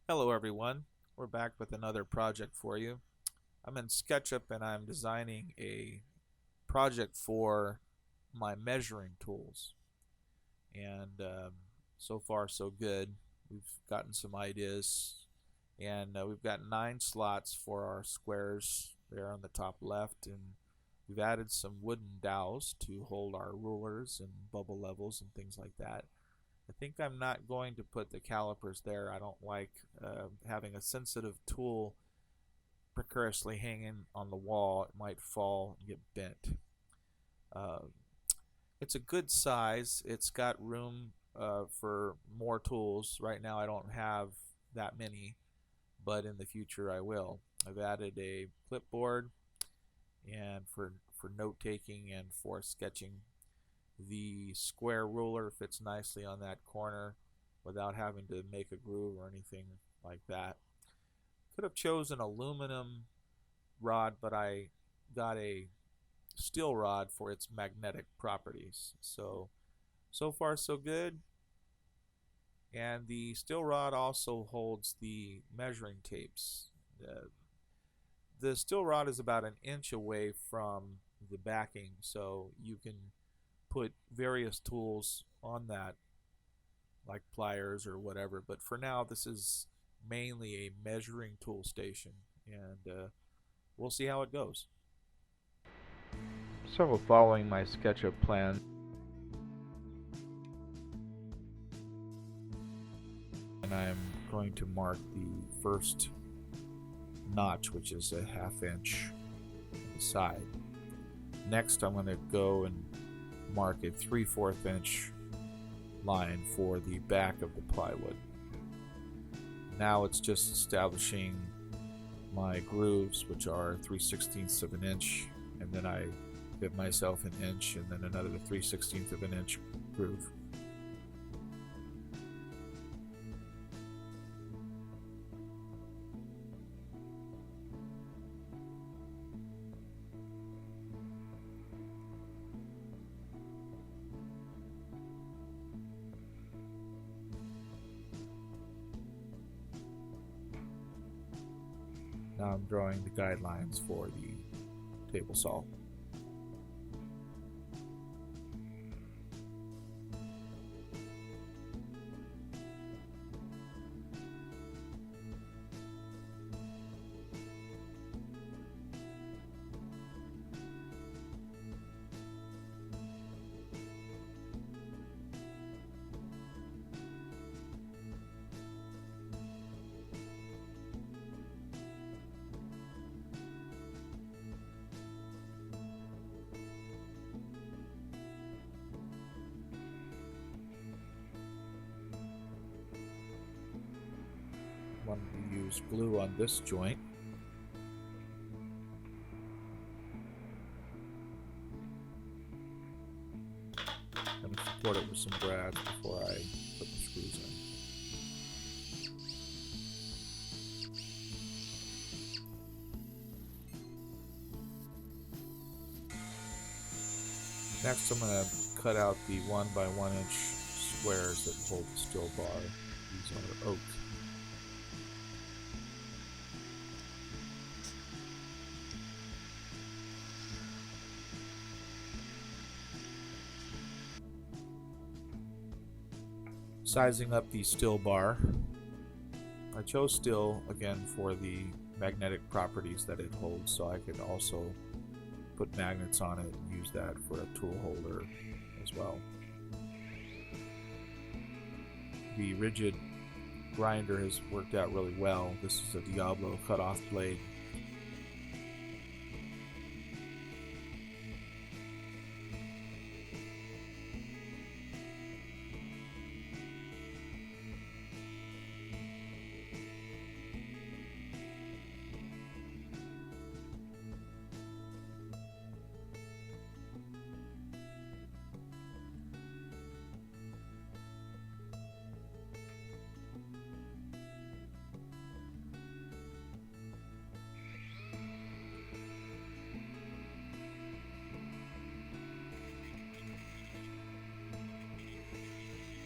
Hello everyone, we're back with another project for you. I'm in SketchUp and I'm designing a project for my measuring tools. And so far so good. We've gotten some ideas and we've got 9 slots for our squares there on the top left, and we've added some wooden dowels to hold our rulers and bubble levels and things like that. I think I'm not going to put the calipers there. I don't like having a sensitive tool precariously hanging on the wall. It might fall and get bent. Uh, it's a good size. It's got room for more tools. Right now I don't have that many, but in the future I will. I've added a clipboard and for note taking and for sketching. The square ruler fits nicely on that corner without having to make a groove or anything like that. Could have chosen aluminum rod, but I got a steel rod for its magnetic properties. So far so good. And the steel rod also holds the measuring tapes. The steel rod is about an inch away from the backing, so you can put various tools on that, like pliers or whatever. But for now, this is mainly a measuring tool station, and we'll see how it goes. So, following my SketchUp plan, and I'm going to mark the first notch, which is a 1/2 inch on the side. Next, I'm going to go and mark a 3/4 inch line for the back of the plywood. Now it's just establishing my grooves, which are 3/16 of an inch, and then I give myself an inch and then another 3/16 of an inch groove. Now I'm drawing the guidelines for the table saw. Wanted to use glue on this joint. I'm going to support it with some brads before I put the screws in. Next, I'm going to cut out the 1 by 1 inch squares that hold the steel bar. These are oak. Sizing up the steel bar, I chose steel again for the magnetic properties that it holds, so I could also put magnets on it and use that for a tool holder as well. The rigid grinder has worked out really well. This is a Diablo cutoff blade.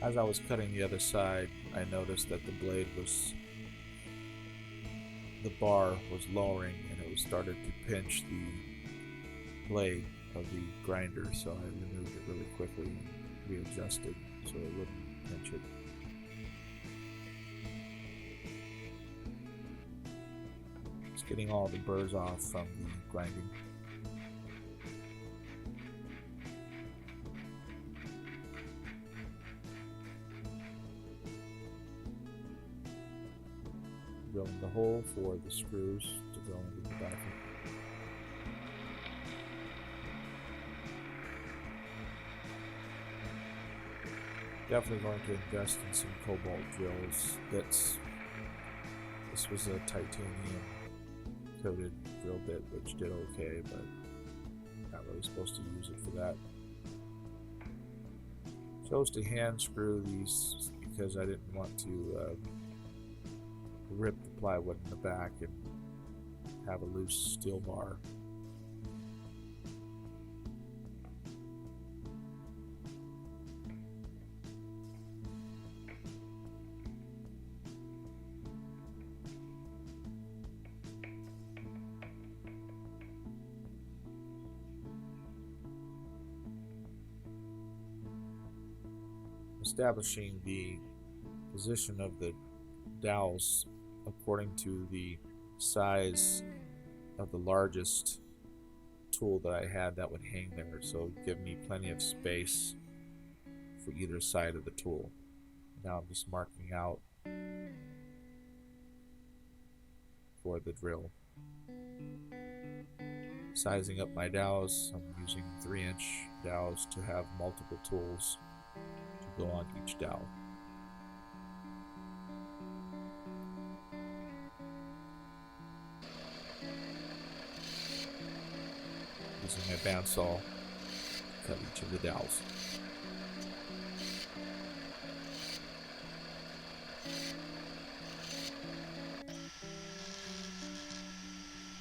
As I was cutting the other side, I noticed that the blade was the bar was lowering and it was started to pinch the blade of the grinder, so I removed it really quickly and readjusted so it wouldn't pinch it. Just getting all the burrs off from the grinding. Drilling the hole for the screws to go into the baffle. Definitely going to invest in some cobalt drills. This was a titanium coated drill bit, which did okay, but not really supposed to use it for that. Chose to hand screw these because I didn't want to rip the plywood in the back and have a loose steel bar. Establishing the position of the dowels according to the size of the largest tool that I had that would hang there, so give me plenty of space for either side of the tool. Now I'm just marking out for the drill. Sizing up my dowels, I'm using 3-inch dowels to have multiple tools to go on each dowel. Using my bandsaw to cut each of the dowels.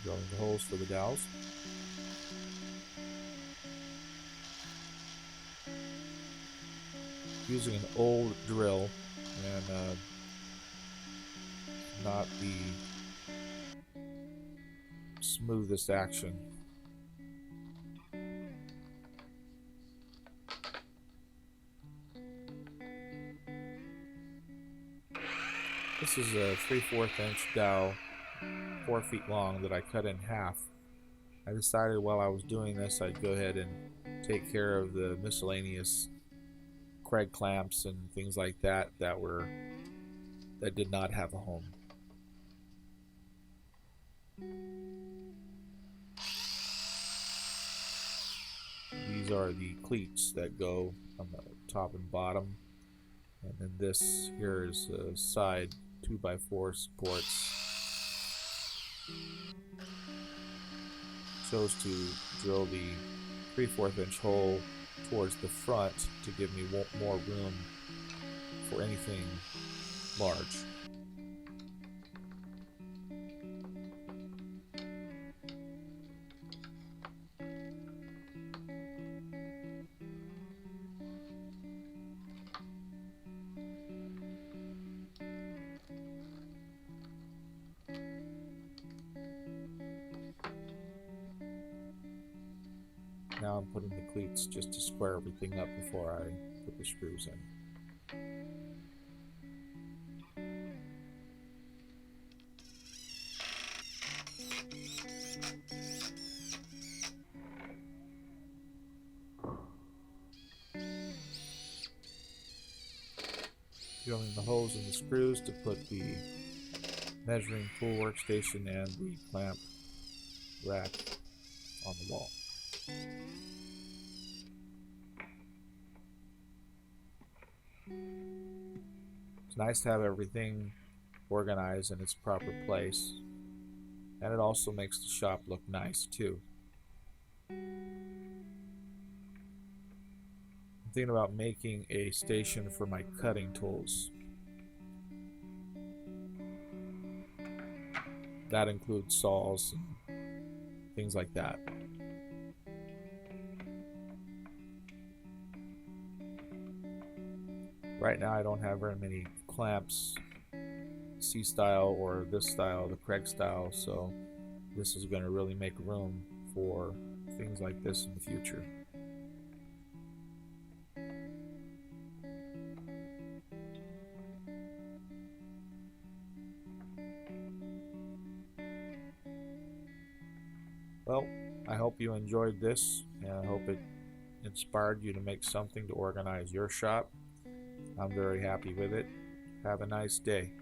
Drilling the holes for the dowels. Using an old drill and not the smoothest action. This is a 3/4 inch dowel, 4 feet long, that I cut in half. I decided while I was doing this I'd go ahead and take care of the miscellaneous Craig clamps and things like that that did not have a home. These are the cleats that go on the top and bottom, and then this here is a side 2x4 supports. Chose to drill the 3/4 inch hole towards the front to give me more room for anything large. Now I'm putting the cleats just to square everything up before I put the screws in. Drilling the holes in the screws to put the measuring tool workstation and the clamp rack on the wall. It's nice to have everything organized in its proper place, and it also makes the shop look nice too. I'm thinking about making a station for my cutting tools. That includes saws and things like that. Right now I don't have very many clamps C style or this style, the Craig style. So this is going to really make room for things like this in the future. Well, I hope you enjoyed this, and I hope it inspired you to make something to organize your shop. I'm very happy with it. Have a nice day.